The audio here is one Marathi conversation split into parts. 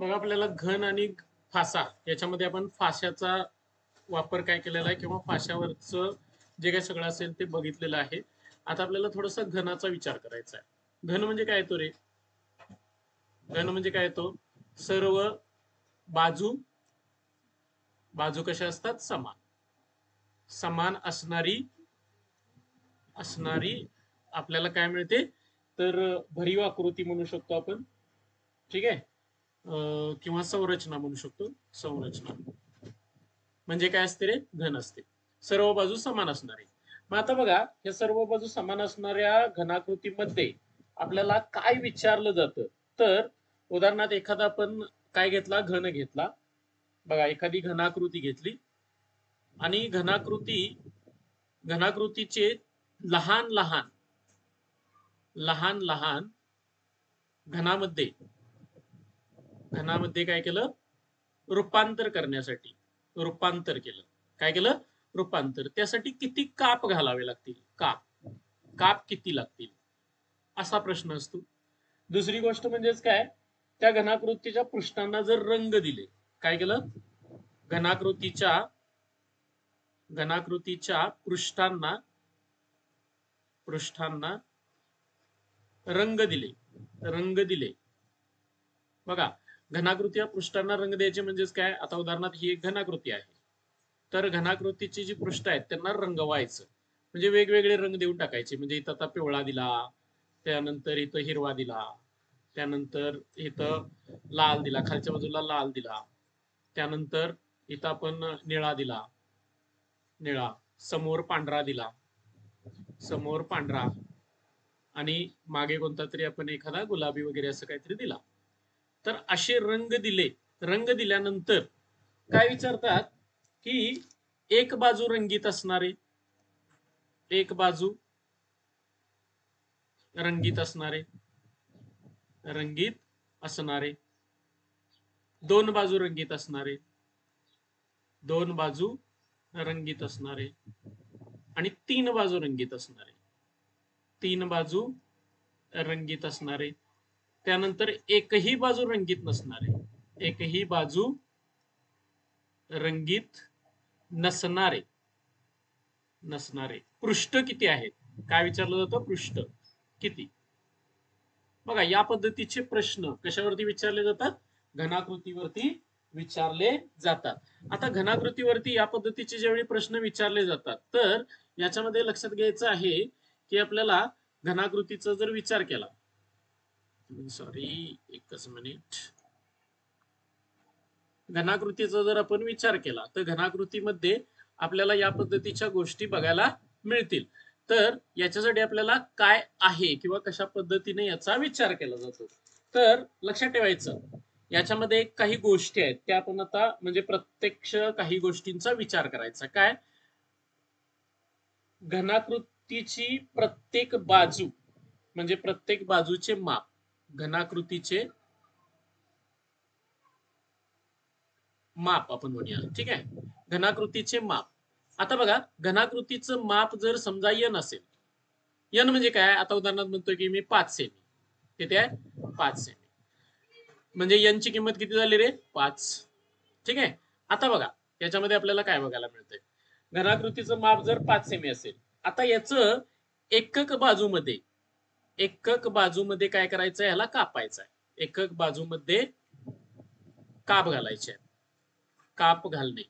मग आपल्याला घन आणि फासा याच्यामध्ये आपण फाशाचा वापर काय केलेला आहे किंवा फाशावरचं जे काही सगळं असेल ते बघितलेलं आहे. आता आपल्याला थोडासा घनाचा विचार करायचा आहे. घन म्हणजे काय येतो रे? घन म्हणजे काय येतो? सर्व बाजू बाजू कशा असतात? समान. समान असणारी आपल्याला काय मिळते? तर भरीव आकृती म्हणू शकतो आपण. ठीक आहे. किंवा संरचना म्हणू शकतो. संरचना म्हणजे काय असते रे? घन असते. सर्व बाजू समान असणारे. मग आता बघा, या सर्व बाजू समान असणाऱ्या घनाकृतीमध्ये आपल्याला काय विचारलं जातं? तर उदाहरणार्थ एखादा आपण काय घेतला? घन घेतला. बघा, एखादी घनाकृती घेतली आणि घनाकृतीचे लहान लहान घनामध्ये काय केलं? रूपांतर करण्यासाठी रूपांतर केलं. काय केलं? रूपांतर. त्यासाठी किती काप घालावे लागतील? काप किती लागतील असा प्रश्न असतो. दुसरी गोष्ट म्हणजेच काय? त्या घनाकृतीच्या पृष्ठांना जर रंग दिले. काय केलं? घनाकृतीच्या पृष्ठांना रंग दिले. बघा, घनाकृती पृष्ठांना रंग द्यायचे म्हणजेच काय? आता उदाहरणार्थ ही एक घनाकृती आहे. तर घनाकृतीची जी पृष्ठ आहेत त्यांना रंगवायचं म्हणजे वेगवेगळे रंग देऊन टाकायचे. म्हणजे इथं आता पिवळा दिला, त्यानंतर इथं हिरवा दिला, त्यानंतर इथं लाल दिला, खालच्या बाजूला लाल दिला, त्यानंतर इथं आपण निळा दिला, समोर पांढरा आणि मागे कोणता तरी आपण एखादा गुलाबी वगैरे असं काहीतरी दिला. तर असे रंग दिल्यानंतर काय विचारतात की एक बाजू रंगीत असणारे, दोन बाजू रंगीत असणारे आणि तीन बाजू रंगीत असणारे, त्यानंतर एकही बाजू रंगीत नसणारे पृष्ठ किती आहेत? काय विचारलं जातं? पृष्ठ किती. बघा, या पद्धतीचे प्रश्न कशावरती विचारले जातात? घनाकृतीवरती विचारले जातात. आता घनाकृतीवरती या पद्धतीचे ज्यावेळी प्रश्न विचारले जातात तर याच्यामध्ये लक्षात घ्यायचं आहे की आपल्याला घनाकृतीचा जर विचार केला, एकच मिनिट, घनाकृतीचा जर आपण विचार केला तर घनाकृतीमध्ये आपल्याला या पद्धतीच्या गोष्टी बघायला मिळतील. तर याच्यासाठी आपल्याला काय आहे किंवा कशा पद्धतीने याचा विचार केला जातो तर लक्षात ठेवायचं, याच्यामध्ये काही गोष्टी आहेत त्या आपण आता म्हणजे प्रत्यक्ष काही गोष्टींचा विचार करायचा. काय? घनाकृतीची प्रत्येक बाजू म्हणजे प्रत्येक बाजूचे माप, घनाकृतीचे माप आपण म्हणूया. ठीक आहे. घनाकृतीचे माप. आता बघा, घनाकृतीचं माप जर समजा n असेल, n म्हणजे काय? आता उदाहरणार्थ म्हणतोय की मी 5 सेमी. किती आहे? 5 सेमी. म्हणजे n ची किंमत किती झाली रे? 5. ठीक आहे. आता बघा, याच्यामध्ये आपल्याला काय बघायला मिळतंय? घनाकृतीचं माप जर 5 सेमी असेल, आता याचं एकक बाजूमध्ये काय करायचं? ह्याला कापायचं आहे. एकक बाजूमध्ये काप घालायचे. काप घालणे.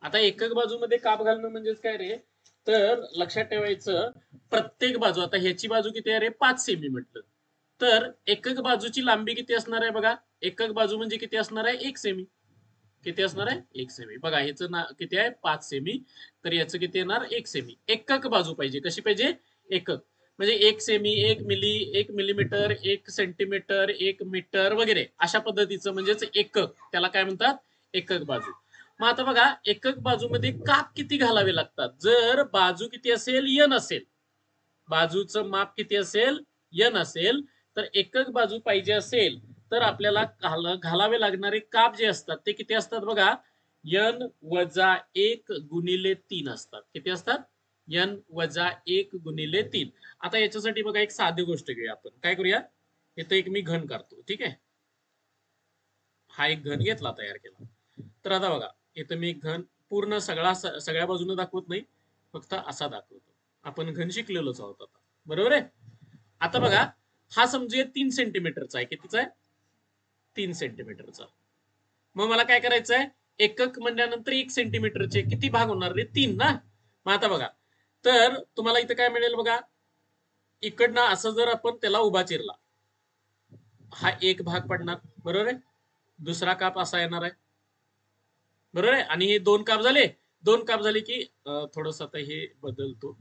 आता एकक बाजूमध्ये काप घालणं म्हणजेच काय रे? तर लक्षात ठेवायचं, प्रत्येक बाजू, आता ह्याची बाजू किती आहे रे? 5 सेमी म्हटलं. तर एकक बाजूची लांबी किती असणार आहे? बघा, एकक बाजू म्हणजे किती असणार आहे? 1 सेमी. किती असणार आहे? 1 सेमी. बघा, ह्याचं किती आहे? 5 सेमी. तर याचं किती येणार? 1 सेमी. एकक बाजू पाहिजे. कशी पाहिजे? एकक. म्हणजे 1 सेमी, 1 मिली, 1 मिलीमीटर, 1 सेंटीमीटर, 1 मीटर वगैरे अशा पद्धतीचं म्हणजेच एकक. त्याला काय म्हणतात? एकक बाजू. मग आता बघा, एकक बाजूमध्ये काप किती घालावे लागतात? जर बाजू किती असेल? n असेल. बाजूचं माप किती असेल? n असेल. तर एकक बाजू पाहिजे असेल तर आपल्याला घालावे लागणारे काप जे असतात ते किती असतात? बघा, n वजा 1 गुणिले 3 असतात. किती असतात? n वजा 1 गुणिले 3. आता याच्यासाठी बघा एक साधी गोष्ट घेऊया आपण. काय करूया? इथं एक मी घन करतो. ठीक आहे. हा एक घन घेतला, तयार केला. तर आता बघा, इथं मी घन पूर्ण सगळ्या बाजूने दाखवत नाही, फक्त असा दाखवतो. आपण घन शिकलेलोच आहोत आता, बरोबर आहे. आता बघा, हा समजूया 3 सेंटीमीटरचा आहे. कितीचा आहे? 3 सेंटीमीटरचा. मग मला काय करायचं आहे, एकक म्हणल्यानंतर 1 सेंटीमीटरचे किती भाग होणार रे? 3 ना. मग आता बघा, तर तुम्हाला इथं काय मिळेल बघा, इकडनं असं जर आपण त्याला उभा चिरला, हा एक भाग पडणार, बरोबर आहे. दुसरा काप असा येणार आहे, बरोबर आहे. आणि हे 2 काप झाले. 2 काप झाले की थोडस आता हे बदलतो,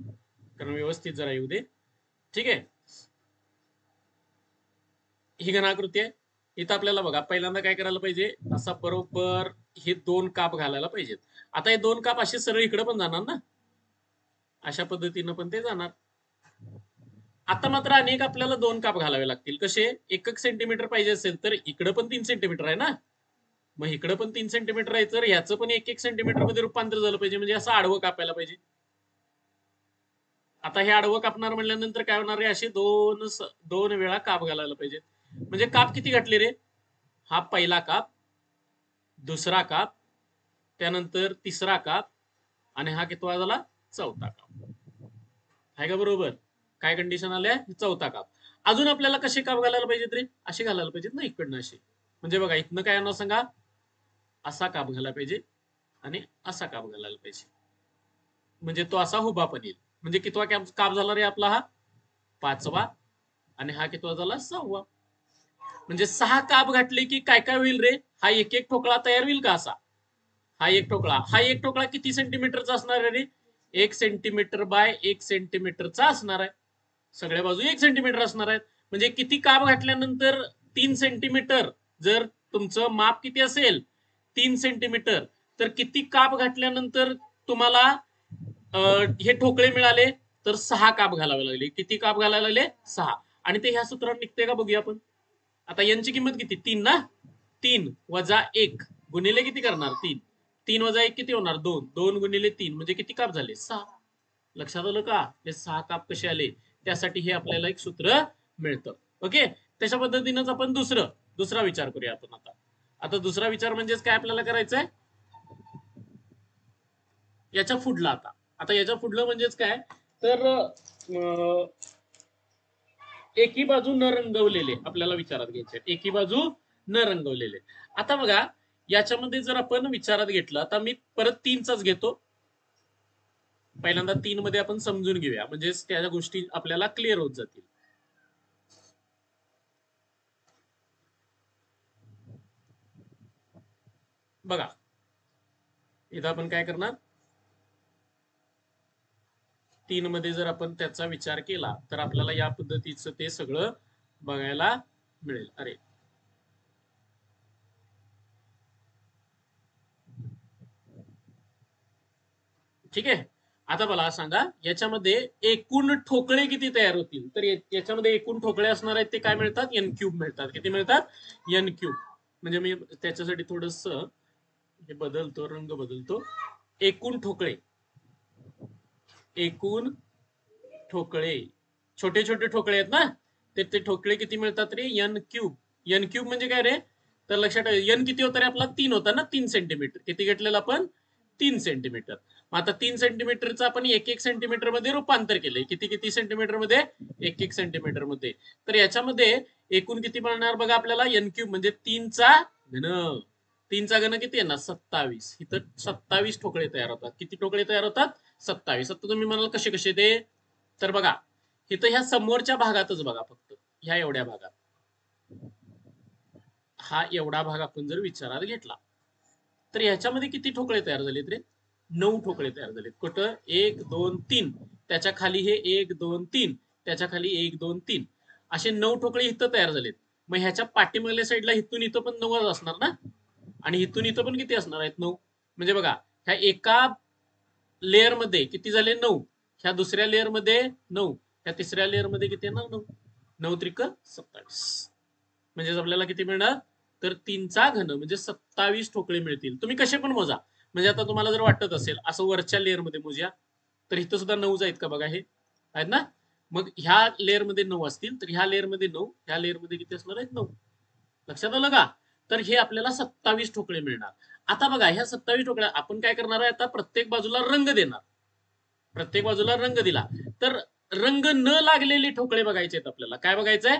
कारण व्यवस्थित जरा येऊ दे. ठीक आहे, ही घनाकृती आहे. इथं आपल्याला बघा, पहिल्यांदा काय करायला पाहिजे, असा बरोबर हे 2 काप घालायला पाहिजेत. आता हे 2 काप असे सरळ इकडे पण जाणार ना, अशा पद्धतीनं पण ते जाणार. आता मात्र अनेक आपल्याला 2 काप घालावे लागतील. कसे? 1 सेंटीमीटर पाहिजे असेल तर इकडे पण 3 सेंटीमीटर आहे ना, मग इकडे पण 3 सेंटीमीटर आहे, तर ह्याचं पण 1 सेंटीमीटर मध्ये रूपांतर झालं पाहिजे, म्हणजे असं आडवं कापायला पाहिजे. आता हे आडवं कापणार म्हणल्यानंतर काय होणार आहे, असे दोन वेळा काप घालायला पाहिजे. म्हणजे काप किती घातले रे? हा पहिला काप, दुसरा काप, त्यानंतर तिसरा काप, आणि हा कितवा झाला? चौथा काप. आहे का बरोबर? काय कंडिशन आल्या? चौथा काप. अजून आपल्याला कसे काप घालायला पाहिजेत रे? असे घालायला पाहिजेत ना, इकडनं असे. म्हणजे बघा, इथनं काय येणार सांगा, असा काप घालायला पाहिजे आणि असा काप घालायला पाहिजे, म्हणजे तो असा उभा पण येईल. म्हणजे कितवा काप झाला रे आपला? हा 5वा. आणि हा कितवा झाला? 6वा. म्हणजे 6 काप घातले की काय काय होईल रे? हा एक एक ठोकळा तयार होईल का असा? हा एक ठोकळा किती सेंटीमीटरचा असणार आहे रे? 1 सेंटीमीटर बाय 1 सेंटीमीटरचा असणार आहे. सगळ्या बाजू 1 सेंटीमीटर असणार आहेत. म्हणजे किती काप घातल्यानंतर 3 सेंटीमीटर, जर तुमचं माप किती असेल 3 सेंटीमीटर, तर किती काप घातल्यानंतर तुम्हाला हे ठोकळे मिळाले? तर 6 काप घालावे लागले. किती काप घालायला लागले? 6. आणि ते ह्या सूत्रात निघते का बघूया आपण. आता यांची किंमत किती? 3 ना. 3 वजा 1 गुणिले किती करणार? 3. 3 वजा 1 किती होणार? 2. 2 गुणिले 3 म्हणजे किती काप झाले? 6. लक्षात आलं का? हे 6 काप कसे आले, त्यासाठी हे आपल्याला एक सूत्र मिळतं. ओके, त्याच्या पद्धतीनंच आपण दुसरा विचार करूया आपण आता. आता दुसरा विचार म्हणजेच काय आपल्याला करायचंय, याच्या पुढला. आता याच्या पुढलं म्हणजेच काय, तर एकी बाजू न रंगवलेले आपल्याला विचारात घ्यायचे. एकी बाजू न रंगवलेले. आता बघा, याच्यामध्ये जर आपण विचारात घेतलं, आता मी परत 3चाच घेतो. पहिल्यांदा 3 मध्ये आपण समजून घेऊया, म्हणजे त्या गोष्टी आपल्याला क्लिअर होत जातील. बघा, इथं आपण काय करणार, 3 मध्ये जर आपण त्याचा विचार केला तर आपल्याला या पद्धतीचं ते सगळं बघायला मिळेल. अरे ठीक आहे. आता मला सांगा, याच्यामध्ये एकूण ठोकळे किती तयार होतील? तर याच्यामध्ये एकूण ठोकळे असणार आहेत ते काय मिळतात? एन क्यूब मिळतात. किती मिळतात? N cube. म्हणजे मी त्याच्यासाठी थोडस हे बदलतो, रंग बदलतो. एकूण ठोकळे, एकूण ठोकळे, छोटे छोटे ठोकळे आहेत ना, ते ठोकळे किती मिळतात रे? N cube. एन क्यूब म्हणजे काय रे? तर लक्षात ठेवा, एन किती होता रे आपला? 3 होता ना, 3 सेंटीमीटर. किती घेतलेलं आपण? 3 सेंटीमीटर. आता 3 सेंटीमीटरचं आपण 1 सेंटीमीटर मध्ये रूपांतर केलंय. किती किती सेंटीमीटर मध्ये? 1 सेंटीमीटर मध्ये. तर याच्यामध्ये एकूण किती मिळणार बघा आपल्याला? एन क्यूब म्हणजे 3चा घन. 3चा घन किती आहे ना? 27. इथं 27 ठोकळे तयार होतात. किती ठोकळे तयार होतात? 27. आता तुम्ही म्हणाल कसे कसे ते, तर बघा, इथं ह्या समोरच्या भागातच बघा, फक्त ह्या एवढ्या भागात, हा एवढा भाग आपण जर विचारात घेतला, तर ह्याच्यामध्ये किती ठोकळे तयार झालेत रे? 9 ठोकळे तयार झालेत. कुठं? 1 2 3, त्याच्या खाली हे 1 2 3, त्याच्या खाली 1 2 3, असे 9 ठोकळे इथं तयार झालेत. मग ह्याच्या पाठीमागल्या साईडला इथून इथं पण 9 असणार ना, आणि इथून इथं पण किती असणार आहेत? 9. म्हणजे बघा, ह्या एका लेअर मध्ये किती झाले? 9. ह्या दुसऱ्या लेअर मध्ये 9. ह्या तिसऱ्या लेअर मध्ये किती येणार? 9. 9 त्रिक 27. म्हणजे आपल्याला किती मिळणार? तर 3चा घन म्हणजे 27 ठोकळे मिळतील. तुम्ही कसे पण मोजा. म्हणजे आता तुम्हाला जर वाटत असेल असं वरच्या लेअर मध्ये मोजा, तर इथं सुद्धा 9 आहेत का बघा, हे आहेत ना. मग ह्या लेअर मध्ये 9 असतील, तर ह्या लेअर मध्ये 9, ह्या लेअर मध्ये किती असणार आहेत? 9. लक्षात आलं का? तर हे आपल्याला 27 ठोकळे मिळणार. आता बघा ह्या 27 ठोकळ्या आपण काय करणार आहे, आता प्रत्येक बाजूला रंग देणार. प्रत्येक बाजूला रंग दिला तर रंग न लागलेले ठोकळे बघायचे आहेत आपल्याला. काय बघायचंय?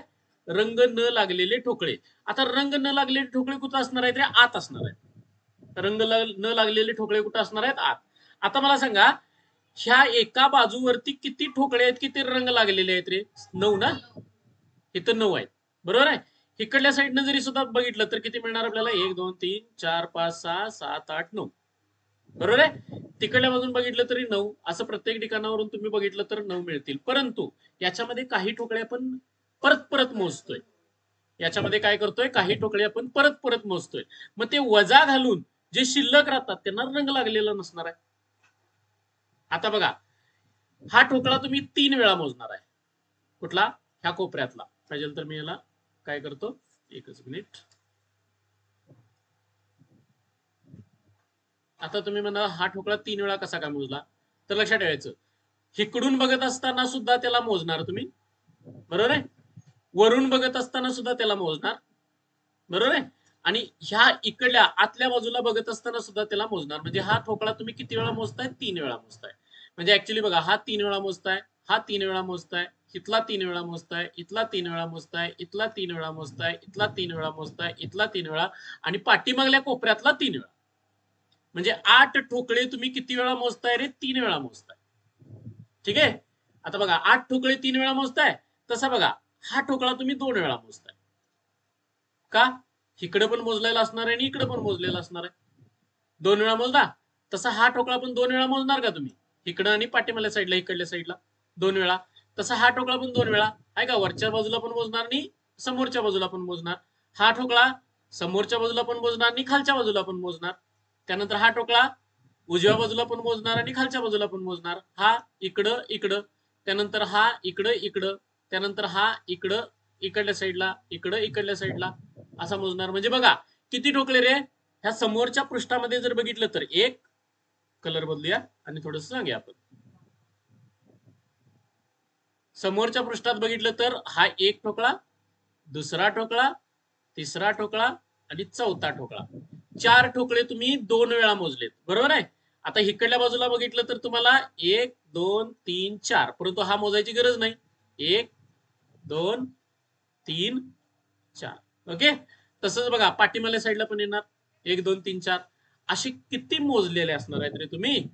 रंग न लागलेले ठोकळे. आता रंग न लागलेले ठोकळे कुठं असणार आहेत रे? आत असणार आहेत. रंग न लागलेले ठोकळे कुठं असणार आहेत? आत. आता मला सांगा, ह्या एका बाजूवरती किती ठोकळे आहेत, किती रंग लागलेले आहेत रे? 9 ना. इथं 9 आहेत, बरोबर आहे. इकडल्या साईडनं जरी सुद्धा बघितलं तर किती मिळणार आपल्याला? 1 2 3 4 5 6 7 8 9, बरोबर आहे. तिकडल्या बाजून बघितलं तरी 9. असं प्रत्येक ठिकाणावरून तुम्ही बघितलं तर 9 मिळतील. परंतु याच्यामध्ये काही ठोकळे आपण परत परत मोजतोय. याच्यामध्ये काय करतोय? काही ठोकळे आपण परत परत मोजतोय. मग ते वजा घालून जे शिल्लक राहतात त्यांना रंग लागलेला नसणार आहे. आता बघा, हा ठोकळा तुम्ही 3 वेळा मोजणार आहे. कुठला? ह्या कोपऱ्यातला. पाहिजे तर मी याला काय करतो, एकच मिनिट. आता तुम्ही म्हणा हा ठोकळा 3 वेळा कसा काय मोजला? तर लक्षात ठेवायचं, इकडून बघत असताना सुद्धा त्याला मोजणार तुम्ही, बरोबर आहे. वरून बघत असताना सुद्धा त्याला मोजणार, बरोबर आहे. आणि ह्या इकडल्या आतल्या बाजूला बघत असताना सुद्धा त्याला मोजणार. म्हणजे हा ठोकळा तुम्ही किती वेळा मोजताय? 3 वेळा मोजताय. म्हणजे ऍक्च्युली बघा, हा 3 वेळा मोजताय, हा 3 वेळा मोजताय, इथला 3 वेळा मोजताय, इथला 3 वेळा मोजताय, इथला 3 वेळा मोजताय, इथला 3 वेळा मोजताय, इथला 3 वेळा आणि पाठीमागल्या कोपऱ्यातला 3 वेळा. म्हणजे 8 ठोकळे तुम्ही किती वेळा मोजताय रे? 3 वेळा मोजताय. ठीक आहे. आता बघा, 8 ठोकळे 3 वेळा मोजताय. तसा बघा, हा ठोकळा तुम्ही 2 वेळा मोजताय. का? इकडे पण मोजलेला असणार आहे आणि इकडे पण मोजलेला असणार आहे. 2 वेळा मोजला. तसा हा ठोकळा पण 2 वेळा मोजणार का तुम्ही? इकडं आणि पाठीमागल्या साईडला, इकडल्या साईडला 2 वेळा. तसा हा ठोकळा पण 2 वेळा आहे का? वरच्या बाजूला पण मोजणार आणि समोरच्या बाजूला पण मोजणार. हा ठोकळा समोरच्या बाजूला पण मोजणार आणि खालच्या बाजूला पण मोजणार. त्यानंतर हा ठोकळा उजव्या बाजूला पण मोजणार आणि खालच्या बाजूला पण मोजणार. हा इकडं इकडं, त्यानंतर हा इकडं इकडं, त्यानंतर हा इकडं इकडल्या साईडला, इकडं इकडल्या साईडला असा मोजणार. म्हणजे बघा किती ठोकळे रे? ह्या समोरच्या पृष्ठामध्ये जर बघितलं तर एक, कलर बदलूया आणि थोडस सांगूया आपण. समोरच्या पृष्ठात बघितलं तर हा एक ठोकळा, दुसरा ठोकळा, तिसरा ठोकळा आणि चौथा ठोकळा. 4 ठोकळे तुम्ही 2 वेळा मोजलेत, बरोबर आहे. आता इकडल्या बाजूला बघितलं तर तुम्हाला 1 2 3 4, परंतु हा मोजायची गरज नाही. 1 2 3 4, ओके. तसंच बघा पाठीमागल्या साईडला पण येणार 1 2 3 4. असे किती मोजलेले असणार आहेत रे तुम्ही?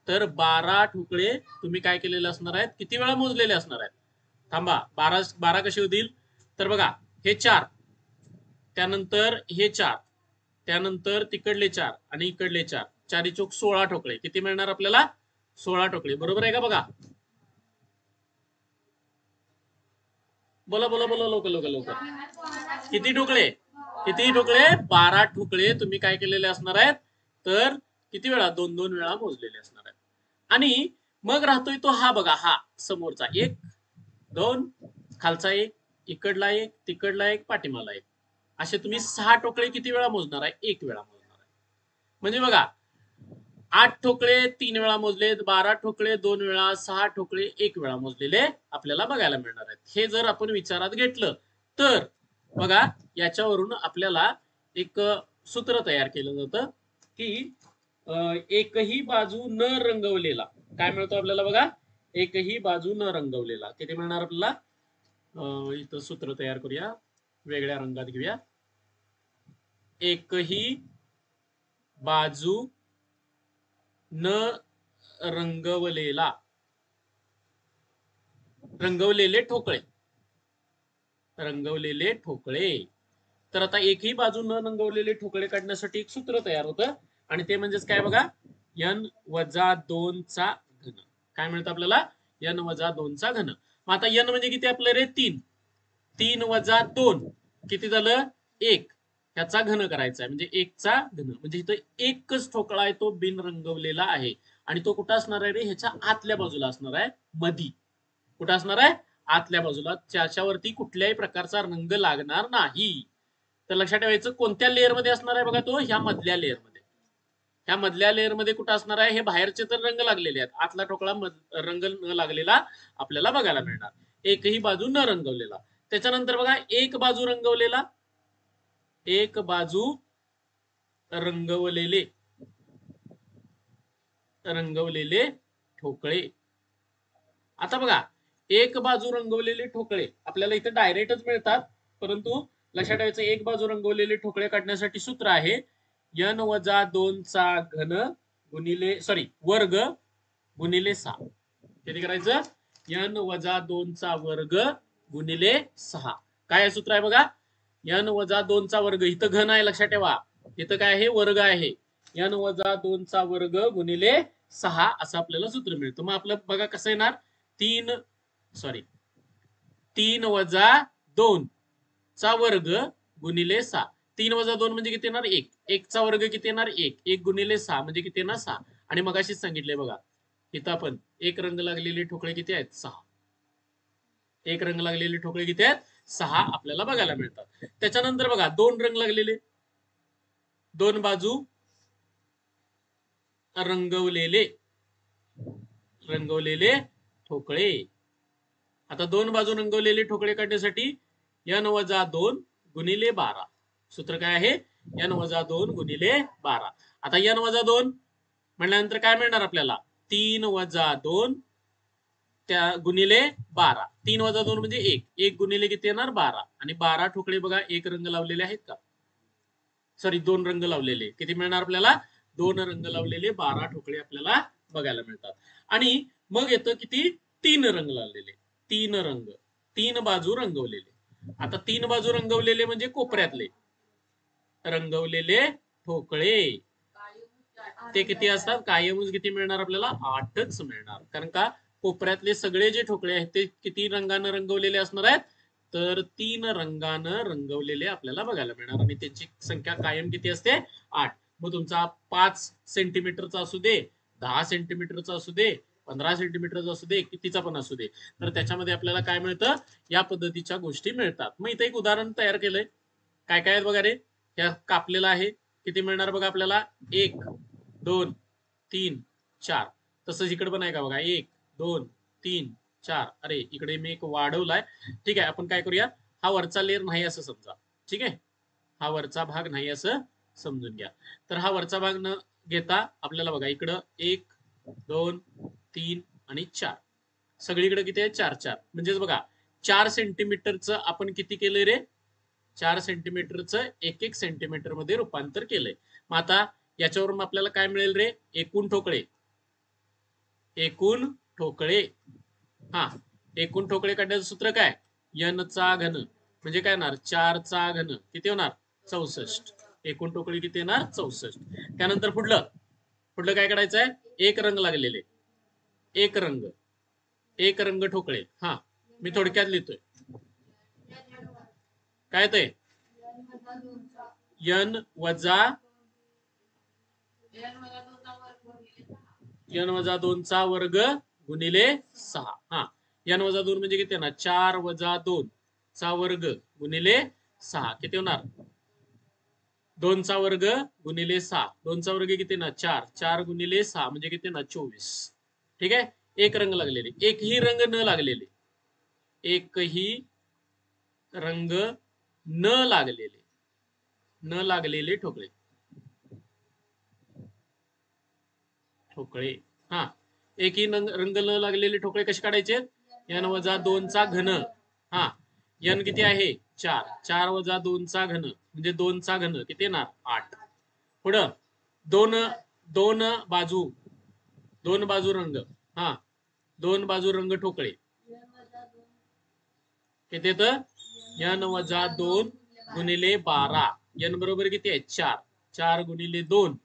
तर 12 ठोकळे तुम्ही काय केलेले असणार आहेत? किती वेळा मोजलेले असणार आहेत? थांबा, 12 कसे होतील? तर बघा, हे 4, त्यानंतर हे 4, त्यानंतर तिकडले 4 आणि इकडले 4, 4 चोक 16 ठोकळे. किती मिळणार आपल्याला? 16 ठोकळे, बरोबर आहे का? बघा, बोला बोला बोला, लवकर लवकर लवकर. किती ठोकळे? किती ठोकळे? 12 ठोकळे तुम्ही काय केलेले असणार आहेत? तर किती वेळा? 2 2 वेळा मोजलेले असणार आहेत. आणि मग राहतोय तो हा बघा, हा समोरचा 1 2, खालचा 1, इकडला 1, तिकडला 1, पाठीमागला 1. असे तुम्ही 6 ठोकळे किती वेळा मोजणार आहे? 1 वेळा मोजणार आहे. म्हणजे बघा, 8 ठोकळे 3 वेळा मोजलेत, 12 ठोकळे 2 वेळा, 6 ठोकळे 1 वेळा मोजलेले आपल्याला बघायला मिळणार आहेत. हे जर आपण विचारात घेतलं तर बघा, याच्यावरून आपल्याला एक सूत्र तयार केलं जातं की एकही बाजू न रंगवलेला काय मिळतो आपल्याला? बघा, एकही बाजू न रंगवलेला किती मिळणार आपल्याला? इथं सूत्र तयार करूया, वेगळ्या रंगात घेऊया. एकही बाजू न रंगवलेला, रंगवलेले ठोकळे, रंगवलेले ठोकळे. तर आता एकही बाजू न रंगवलेले ठोकळे काढण्यासाठी एक सूत्र तयार होतं आणि ते म्हणजेच काय बघा, n-2 चा घन. काय मिळतं आपल्याला? n-2 चा घन. मग आता n म्हणजे किती आपलं रे? 3. 3 - 2 किती झालं? 1. ह्याचा घन करायचा आहे म्हणजे 1 चा घन. म्हणजे इथं एकच ठोकळा आहे, तो बिन रंगवलेला आहे. आणि तो कुठं असणार आहे रे? ह्याच्या आतल्या बाजूला असणार आहे, मधी. कुठं असणार आहे? आतल्या बाजूला. त्याच्यावरती कुठल्याही प्रकारचा रंग लागणार नाही. तर लक्षात ठेवायचं, कोणत्या लेअर मध्ये असणार आहे बघा तो? ह्या मधल्या लेअर मध्ये. ह्या मधल्या लेअर मध्ये कुठं असणार आहे? हे बाहेरचे तर रंग लागलेले आहेत, आतला ठोकळा रंग न लागलेला आपल्याला बघायला मिळणार. एकही बाजू न रंगवलेला. त्याच्यानंतर बघा, एक बाजू रंगवलेला, एक बाजू रंगवलेले ठोकळे. आता बघा, एक बाजू रंगवलेले ठोकळे आपल्याला इथे डायरेक्टच मिळतात, परंतु लक्षात ठेवायचं एक बाजू रंगवलेले ठोकळे काढण्यासाठी सूत्र आहे n-2 चा घन गुणिले वर्ग गुणिले 6. किती करायचं? n-2 चा वर्ग गुणिले 6. काय सूत्र आहे बघा, n-2 चा वर्ग, इथं घन आहे लक्षात ठेवा, इथं काय आहे वर्ग आहे, n-2 चा वर्ग गुणिले 6 असं आपल्याला सूत्र मिळतं. मग आपलं बघा कसं येणार, 3 वजा 2 चा वर्ग गुणिले 6. 3 वजा 2 म्हणजे किती येणार 1. 1 चा वर्ग किती येणार 1. 1 गुणिले 6 म्हणजे किती येणार 6. आणि मगाशीच सांगितलंय बघा, इथं आपण एक रंग लागलेले ठोकळे किती आहेत 6. एक रंग लागलेले ठोकळे किती आहेत 6 आपल्याला बघायला मिळतात. त्याच्यानंतर बघा 2 रंग लागलेले, 2 बाजू रंगवलेले ठोकळे. आता 2 बाजू रंगवलेले ठोकळे काढण्यासाठी n-2 गुणिले 12. सूत्र काय आहे n-2 गुणिले 12. आता n-2 म्हणल्यानंतर काय मिळणार आपल्याला 3-2 त्या गुणिले 12. 3-2 म्हणजे 1. 1 गुणिले किती येणार 12. आणि 12 ठोकळे बघा एक रंग लावलेले आहेत का, 2 रंग लावलेले, किती मिळणार आपल्याला 2 रंग लावलेले 12 ठोकळे आपल्याला बघायला मिळतात. आणि मग येतं किती 3 रंग लावलेले, 3 रंग, 3 बाजू रंगवलेले. आता 3 बाजू रंगवलेले म्हणजे कोपऱ्यातले रंगवलेले ठोकळे, ते किती असतात कायमच किती मिळणार आपल्याला 8च मिळणार. कारण का कोपऱ्यातले सगळे जे ठोकळे आहेत ते किती रंगानं रंगवलेले असणार आहेत, तर 3 रंगानं रंगवलेले आपल्याला बघायला मिळणार. आणि त्याची संख्या कायम किती असते 8. मग तुमचा 5 सेंटीमीटरचा असू दे, 10 सेंटीमीटरचा असू दे, 15 सेंटीमीटरचा असू दे, कितीचा पण असू दे, तर त्याच्यामध्ये आपल्याला काय मिळतं या पद्धतीच्या गोष्टी मिळतात. मग इथे एक उदाहरण तयार केलंय, काय काय बघा रे, ह्या कापलेला आहे, किती मिळणार बघा आपल्याला 1, 2, 3, 4. तसंच इकडे पण आहे का बघा 1, 2, 3, 4. अरे इकडे मी एक वाढवलाय, ठीक आहे. आपण काय करूया, हा वरचा लेअर नाही असं समजा, ठीक आहे, हा वरचा भाग नाही असं समजून घ्या. तर हा वरचा भाग न घेता आपल्याला बघा इकडं 1, 2, 3 आणि 4 सगळीकडे किती आहे 4 4. म्हणजेच बघा 4 सेंटीमीटरचं आपण किती केलंय रे, 4 सेंटीमीटरचं 1 सेंटीमीटर मध्ये रूपांतर केलंय. मग आता याच्यावरून आपल्याला काय मिळेल रे, एकूण ठोकळे. हा, एकूण ठोकळे काढण्याचं सूत्र काय, n चा घन म्हणजे काय होणार 4 चा घन किती होणार 64. एकूण ठोकळे किती येणार 64. त्यानंतर पुढलं काय काढायचंय, एक रंग लागलेले, एक रंग ठोकळे. हा, मी थोडक्यात लिहितोय, काय ते n वजा 2 चा वर्ग गुणिले 6. हा, n-2 म्हणजे किती येणार 4 - 2 चा वर्ग गुणिले 6 किती होणार 2 चा वर्ग गुणिले 6. 2 चा वर्ग किती ना 4. 4 गुणिले 6 म्हणजे किती ना 24. ठीक आहे. एक रंग लागलेले, एकही रंग न लागलेले, एकही रंग न लागलेले ठोकळे. हा, एकही रंग न लागलेले ठोकळे कसे काढायचे, n-2 चा घन. हा, n किती आहे 4. 4 - 2 चा घन म्हणजे 2 चा घन किती येणार 8. पुढं दोन बाजू रंग. हा, 2 बाजू रंग ठोकळे किती येतं n-2 गुणिले 12. n बरोबर किती आहे 4. 4 गुणिले 2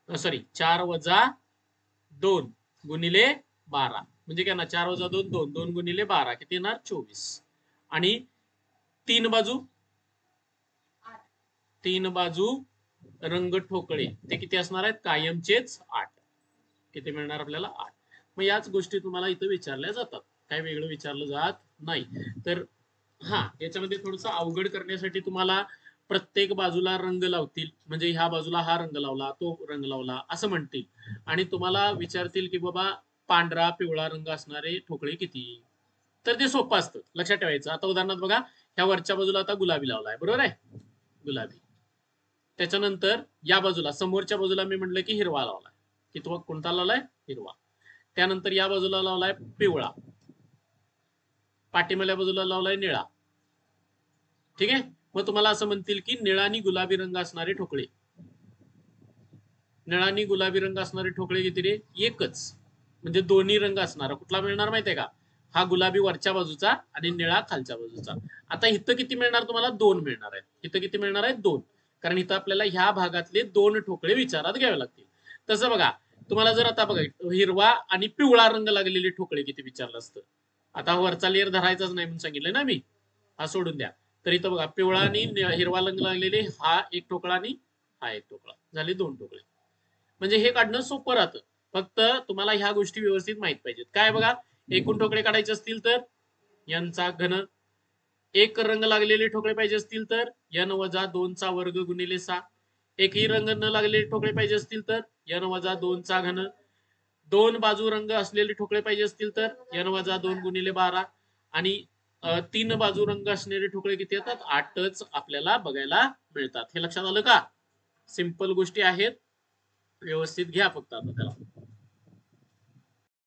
4 - 2 गुणिले 12 म्हणजे काय ना 4 - 2 2 2 गुणिले 12 किती येणार 24. आणि 3 बाजू रंग ठोकळे ते किती असणार आहेत कायमचेच 8. किती मिळणार आपल्याला 8. मग याच गोष्टी तुम्हाला इथं विचारल्या जातात, काय वेगळं विचारलं जात नाही. तर हा, याच्यामध्ये थोडस अवघड करण्यासाठी तुम्हाला प्रत्येक बाजूला रंग लावतील, म्हणजे ह्या बाजूला हा रंग लावला, तो रंग लावला असं म्हणतील, आणि तुम्हाला विचारतील की बाबा पांढरा पिवळा रंग असणारे ठोकळे किती. तर ते सोपं असतं, लक्षात ठेवायचं. आता उदाहरणार्थ बघा, ह्या वरच्या बाजूला आता गुलाबी लावलाय, बरोबर आहे. गुलाबी. त्याच्यानंतर या बाजूला समोरच्या बाजूला मी म्हटलं की हिरवा लावलाय. की तो कोणता लावलाय? हिरवा. त्यानंतर या बाजूला लावलाय पिवळा. पाठीमागल्या बाजूला लावलाय निळा. ठीक आहे. मग तुम्हाला असं म्हणतील की निळा आणि गुलाबी रंग असणारे ठोकळे. निळा आणि गुलाबी रंग असणारे ठोकळे किती रे? एकच. म्हणजे दोन्ही रंग असणारा कुठला मिळणार माहितीये का? हा गुलाबी वरच्या बाजूचा आणि निळा खालच्या बाजूचा. आता इथं किती मिळणार तुम्हाला? 2 मिळणार आहेत. इथं किती मिळणार आहेत? 2. कारण इथं आपल्याला ह्या भागातले 2 ठोकळे विचारात घ्यावे लागतील. तसं बघा, तुम्हाला जर आता बघा हिरवा आणि पिवळा रंग लागलेले ठोकळे किती विचारलं असतं. आता वरचा लेअर धरायचाच नाही म्हणून सांगितलंय ना मी. हा सोडून द्या. तर इथं बघा पिवळा आणि हिरवा रंग लागलेले हा एक ठोकळा आणि हा एक ठोकळा. झाले 2 ठोकळे. म्हणजे हे काढणं सोपं राहतं. फक्त तुम्हाला ह्या गोष्टी व्यवस्थित माहित पाहिजेत. काय बघा, एकूण ठोकळे काढायचे असतील तर यांचा घन. एक रंग लागलेले ठोकळे पाहिजे असतील तर n वजा 2 चा वर्ग गुणिले 6. एकही रंग न लागलेले ठोकळे पाहिजे असतील तर n वजा 2 चा घन. 2 बाजू रंग असलेले ठोकळे पाहिजे असतील तर n वजा 2 गुणिले 12. आणि 3 बाजू रंग असलेले ठोकळे किती येतात? 8च आपल्याला बघायला मिळतात. हे लक्षात आलं का? सिंपल गोष्टी आहेत. व्यवस्थित घ्या फक्त आता त्याला.